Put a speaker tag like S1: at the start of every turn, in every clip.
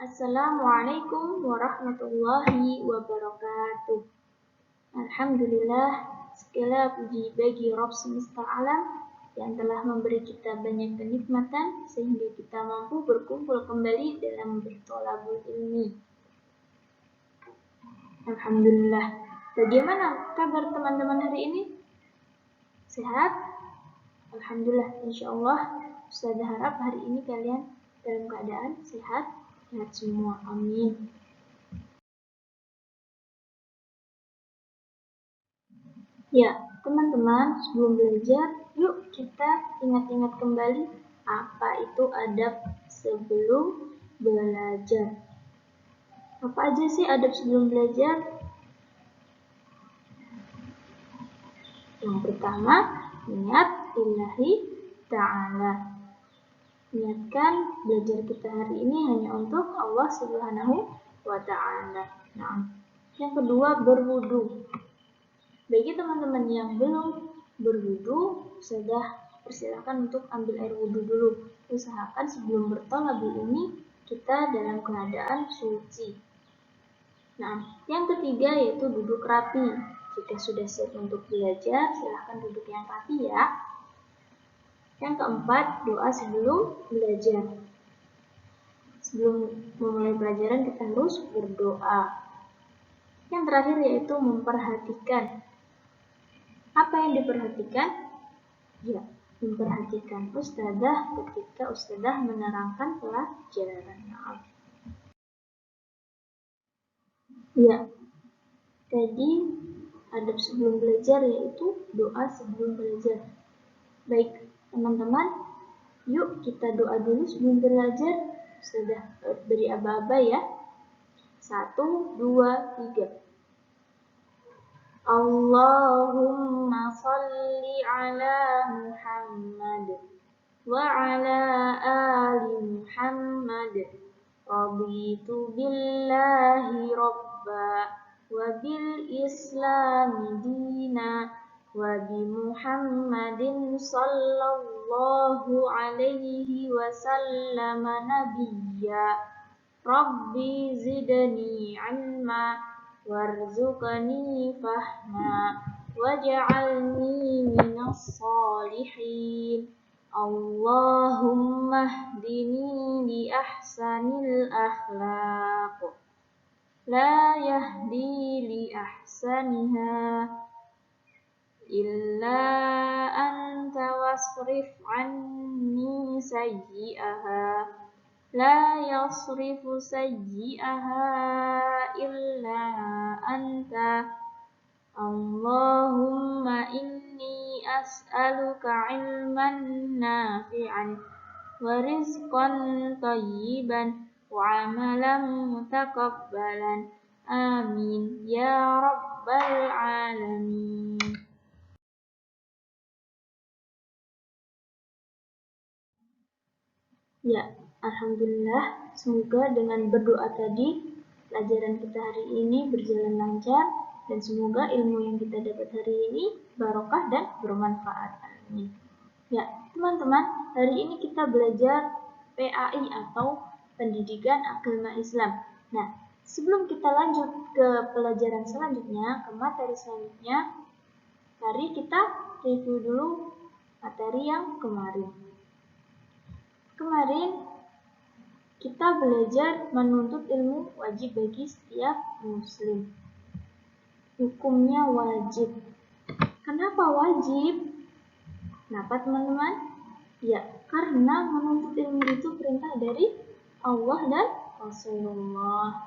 S1: Assalamualaikum warahmatullahi wabarakatuh. Alhamdulillah, segala puji bagi Rabb semesta alam yang telah memberi kita banyak kenikmatan sehingga kita mampu berkumpul kembali dalam bertolabul ilmi. Alhamdulillah. Bagaimana kabar teman-teman hari ini? Sehat? Alhamdulillah, insya Allah. Ustazah harap hari ini kalian dalam keadaan sehat semua. Amin. Ya, teman-teman, sebelum belajar, yuk kita ingat-ingat kembali apa itu adab sebelum belajar. Apa aja sih adab sebelum belajar? Yang pertama, niat lillahi ta'ala. Niatkan belajar kita hari ini hanya untuk Allah Subhanahu wa ta'ala. Nah, yang kedua, berwudu. Bagi teman-teman yang belum berwudu, sudah persilakan untuk ambil air wudu dulu. Usahakan sebelum bertolabul ini kita dalam keadaan suci. Nah, yang ketiga yaitu duduk rapi. Jika sudah siap untuk belajar, silahkan duduk yang rapi ya. Yang keempat, doa sebelum belajar. Sebelum memulai pelajaran kita harus berdoa. Yang terakhir yaitu memperhatikan. Apa yang diperhatikan? Ya, memperhatikan ustazah ketika ustazah menerangkan pelajaran. Ya, tadi adab sebelum belajar yaitu doa sebelum belajar. Baik, teman-teman, yuk kita doa dulu sebelum belajar. Ustazah beri aba-aba ya. 1, 2, 3. Allahumma salli ala Muhammad wa ala ali Muhammad. Raditu billahi rabba wa bil islami dina wa bi Muhammadin sallallahu alaihi wasallam nabiyya. Rabbi zidni ilma warzuqni fahma waj'alni minas salihin. Allahumma hdini li ahsanil akhlaq la yahdi li ahsaniha illa anta wasrif anni sayyi'aha la yasrifu sayyi'aha illa anta. Allahumma inni as'aluka ilman nafi'an wa rizqan tayyiban wa amalan mutakabbalan. Amin ya rabbal alamin. Ya, alhamdulillah, semoga dengan berdoa tadi pelajaran kita hari ini berjalan lancar dan semoga ilmu yang kita dapat hari ini barokah dan bermanfaat. Amin. Ya, teman-teman, hari ini kita belajar PAI atau Pendidikan Agama Islam. Nah, sebelum kita lanjut ke pelajaran selanjutnya, ke materi selanjutnya, mari kita review dulu materi yang kemarin. Kemarin kita belajar menuntut ilmu wajib bagi setiap muslim. Hukumnya wajib. Kenapa wajib? Kenapa teman-teman? Ya, karena menuntut ilmu itu perintah dari Allah dan Rasulullah.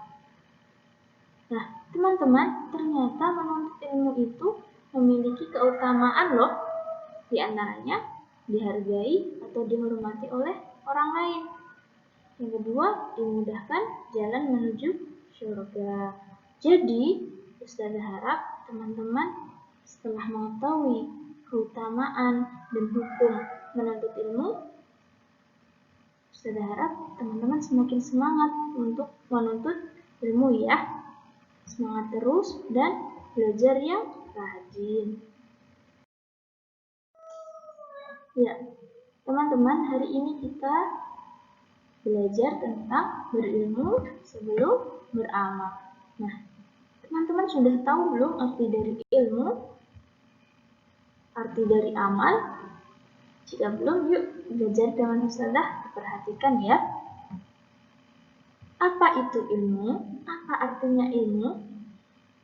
S1: Nah, teman-teman, ternyata menuntut ilmu itu memiliki keutamaan loh. Di antaranya dihargai atau dihormati oleh orang lain. Yang kedua, dimudahkan jalan menuju surga. Jadi, Ustazah harap teman-teman setelah mengetahui keutamaan dan hukum menuntut ilmu, Ustazah harap teman-teman semakin semangat untuk menuntut ilmu ya. Semangat terus dan belajar yang rajin. Ya, teman-teman, hari ini kita belajar tentang berilmu sebelum beramal. Nah, teman-teman sudah tahu belum arti dari ilmu? Arti dari amal? Jika belum, yuk belajar dengan Ustazah. Perhatikan ya. Apa itu ilmu? Apa artinya ilmu?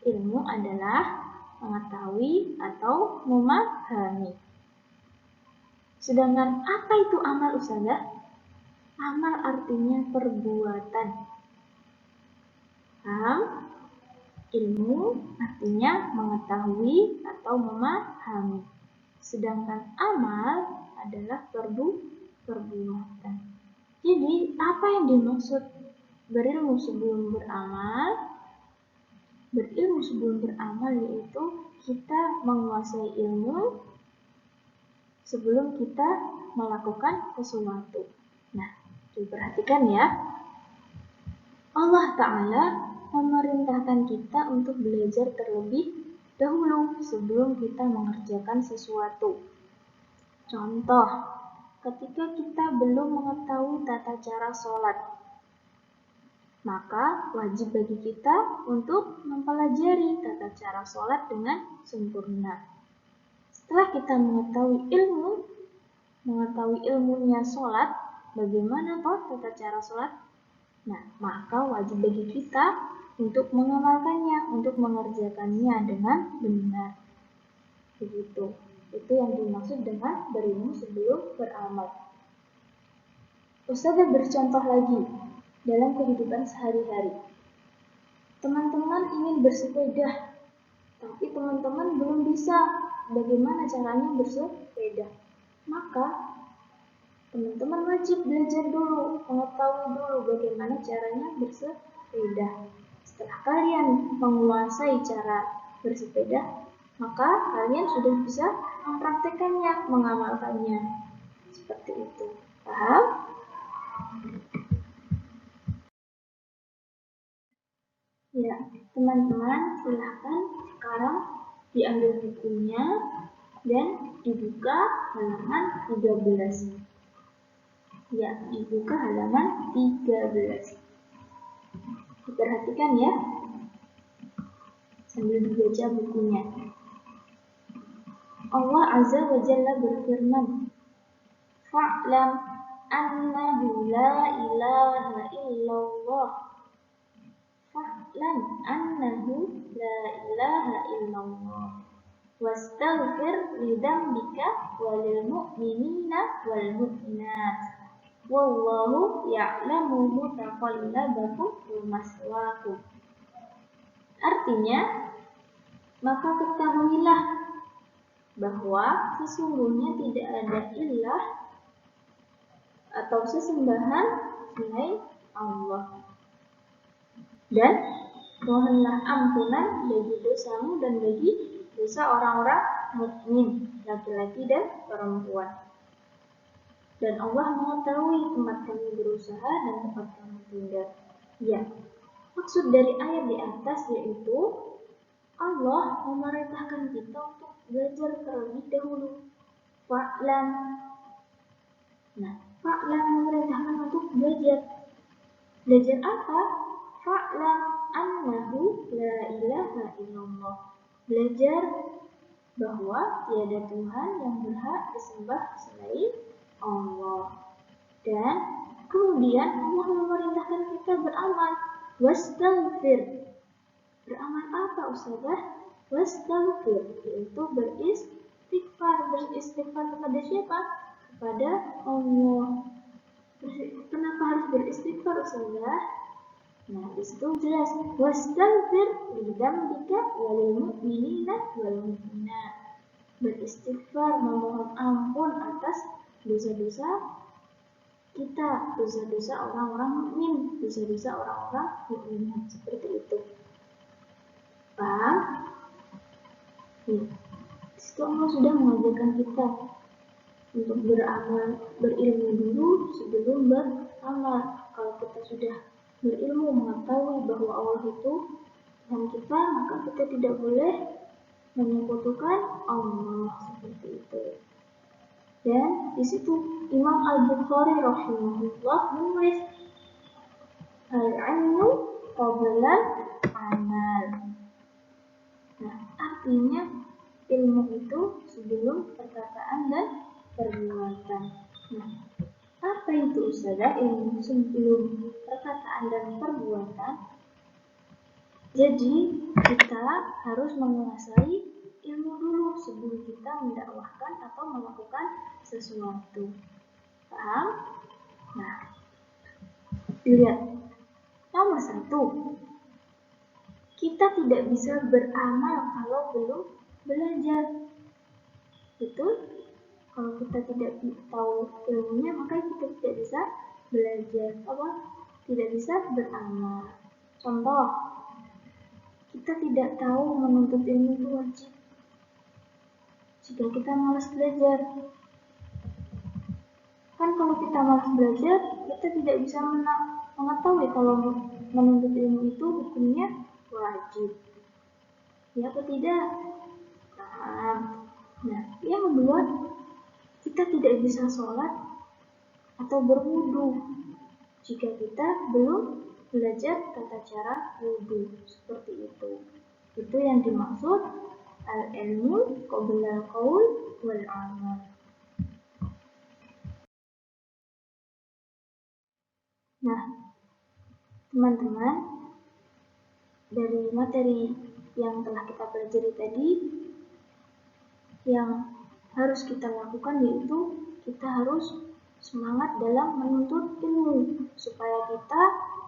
S1: Ilmu adalah mengetahui atau memahami. Sedangkan apa itu amal, Ustazah? Amal artinya perbuatan. Paham? Ilmu artinya mengetahui atau memahami. Sedangkan amal adalah perbuatan. Jadi, apa yang dimaksud berilmu sebelum beramal? Berilmu sebelum beramal yaitu kita menguasai ilmu sebelum kita melakukan sesuatu. Nah, diperhatikan ya. Allah Ta'ala memerintahkan kita untuk belajar terlebih dahulu sebelum kita mengerjakan sesuatu. Contoh, ketika kita belum mengetahui tata cara sholat, maka wajib bagi kita untuk mempelajari tata cara sholat dengan sempurna. Setelah kita mengetahui ilmunya sholat, bagaimana tata cara sholat? Nah, maka wajib bagi kita untuk mengamalkannya, untuk mengerjakannya dengan benar. Begitu. Itu yang dimaksud dengan berilmu sebelum beramal. Ustazah bercontoh lagi dalam kehidupan sehari-hari. Teman-teman ingin bersepeda, tapi teman-teman belum bisa bagaimana caranya bersepeda. Maka teman-teman wajib belajar dulu, mengetahui dulu bagaimana caranya bersepeda. Setelah kalian menguasai cara bersepeda, maka kalian sudah bisa mempraktekannya, mengamalkannya. Seperti itu. Paham? Ya, teman-teman silahkan sekarang diambil bukunya dan dibuka halaman 13. Ya, dibuka halaman 13. Diperhatikan ya, sambil dibaca bukunya. Allah Azza wa Jalla berfirman, Fa'lam annahu la ilaha illallah. Fa'lam annahu la ilaha illallah. Wastaghfir lidambika walil mu'minina wal mu'minat. Wallahu ya'lamu mutaqallabakum wa maswaakum. Artinya, maka ketahuilah bahwa sesungguhnya tidak ada ilah atau sesembahan selain Allah. Dan mohonlah ampunan bagi dosamu dan bagi dosa orang-orang mukmin, laki-laki dan perempuan. Dan Allah mengetahui tempat kamu berusaha dan tempat kamu tinggal. Ya, maksud dari ayat di atas yaitu Allah memerintahkan kita untuk belajar terlebih dahulu. Fa'lam. Nah, fa'lam memerintahkan untuk belajar. Belajar apa? Fa'lam annahu la ilaha illallah. Belajar bahwa tiada Tuhan yang berhak disembah selain Allah. Dan kemudian Allah memerintahkan kita beramal. Wastaghfir. Beramal apa, Ustazah? Wastaghfir, yaitu beristighfar. Beristighfar kepada siapa? Kepada Allah. Kenapa harus beristighfar, Ustazah? Nah, itu jelas. Wastaghfir lidzambika walil mu'minina wal mu'minat. Beristighfar, memohon ampun atas dosa-dosa kita, dosa-dosa orang-orang mukmin, dosa-dosa orang-orang mukminat, seperti itu. Paham? Ya. Disitu Allah sudah mengajarkan kita untuk beramal, berilmu dulu sebelum beramal. Kalau kita sudah berilmu, mengetahui bahwa Allah itu Tuhan kita, maka kita tidak boleh menyekutukan Allah, seperti itu. Dan di situ Imam Al-Bukhari rahimahullah menulis al-ilmu qabla amal. Nah, artinya ilmu itu sebelum perkataan dan perbuatan. Nah, apa itu Ustazah ilmu sebelum perkataan dan perbuatan? Jadi, kita harus menguasai ilmu dulu sebelum kita mendakwahkan atau melakukan sesuatu. Paham? Nah, lihat. Nomor 1. Kita tidak bisa beramal kalau belum belajar. Betul? Kalau kita tidak tahu ilmunya, maka kita tidak bisa belajar. Tidak bisa beramal. Contoh, kita tidak tahu menuntut ilmu itu wajib jika kita malas belajar. Kan kalau kita malas belajar, kita tidak bisa mengetahui kalau menuntut ilmu itu hukumnya wajib. Ya atau tidak? Nah, yang kedua, kita tidak bisa sholat atau berwudu jika kita belum belajar tata cara wudu. Seperti itu. Itu yang dimaksud al-ilmu qabla al-qaul wal amal. Nah, teman-teman, dari materi yang telah kita pelajari tadi, yang harus kita lakukan yaitu kita harus semangat dalam menuntut ilmu supaya kita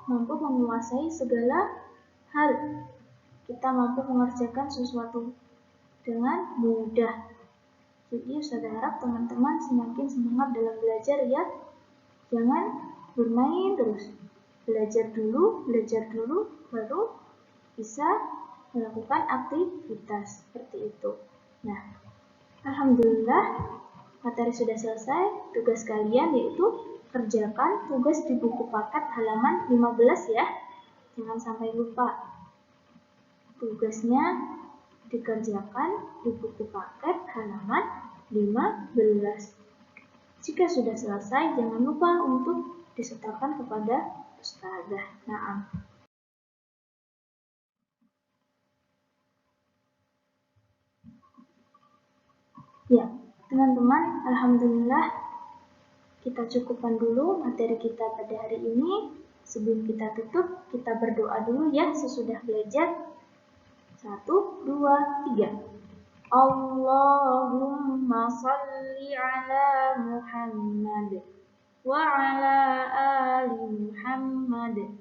S1: mampu menguasai segala hal. Kita mampu mengerjakan sesuatu dengan mudah. Jadi saya harap teman-teman semakin semangat dalam belajar ya. Jangan bermain terus. Belajar dulu, baru bisa melakukan aktivitas seperti itu. Nah, alhamdulillah materi sudah selesai. Tugas kalian yaitu kerjakan tugas di buku paket halaman 15 ya. Jangan sampai lupa. Tugasnya dikerjakan di buku paket halaman 15. Jika sudah selesai, jangan lupa untuk disertakan kepada Ustazah. Naam. Ya, teman-teman, alhamdulillah kita cukupkan dulu materi kita pada hari ini. Sebelum kita tutup, kita berdoa dulu ya sesudah belajar. 1, 2, 3. Allahumma salli ala Muhammad wa ala ali Muhammad.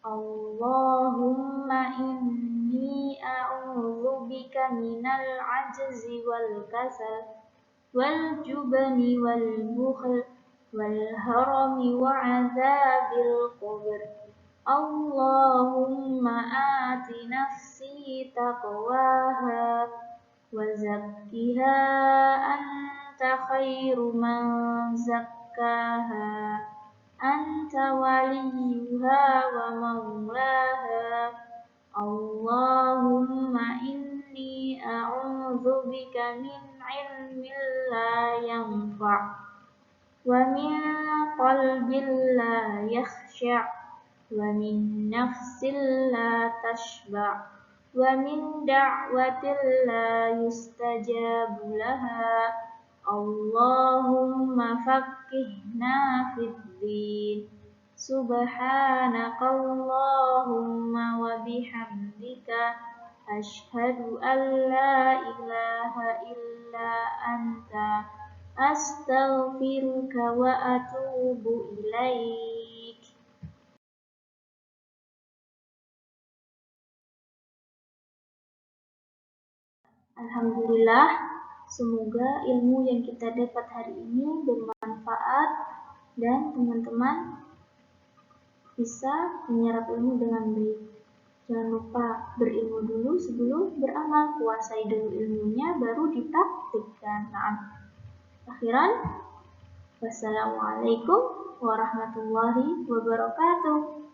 S1: Allahumma inni a'udzubika minal ajzi wal kasal wal jubni wal bukhl wal harami wa azabil qabr. Allahumma ati nafsi taqwaha wa zakkiha anta khairu man zakkaha anta waliyuha wa maulaha. Allahumma inni a'udzubika min ilmin la yanfa' wa min qalbin la yakhsha' wa min nafsin la tashba' wa min da'watin la yustajabu laha. Allahumma faqqihna fid din. Subhanaka Allahumma wa bihamdika asyhadu an la ilaha illa anta astaghfiruka wa atubu ilaik. Alhamdulillah, semoga ilmu yang kita dapat hari ini bermanfaat dan teman-teman bisa menyerap ilmu dengan baik. Jangan lupa berilmu dulu sebelum beramal. Kuasai dulu ilmunya baru dipraktikkan. Nah, akhiran, wassalamualaikum warahmatullahi wabarakatuh.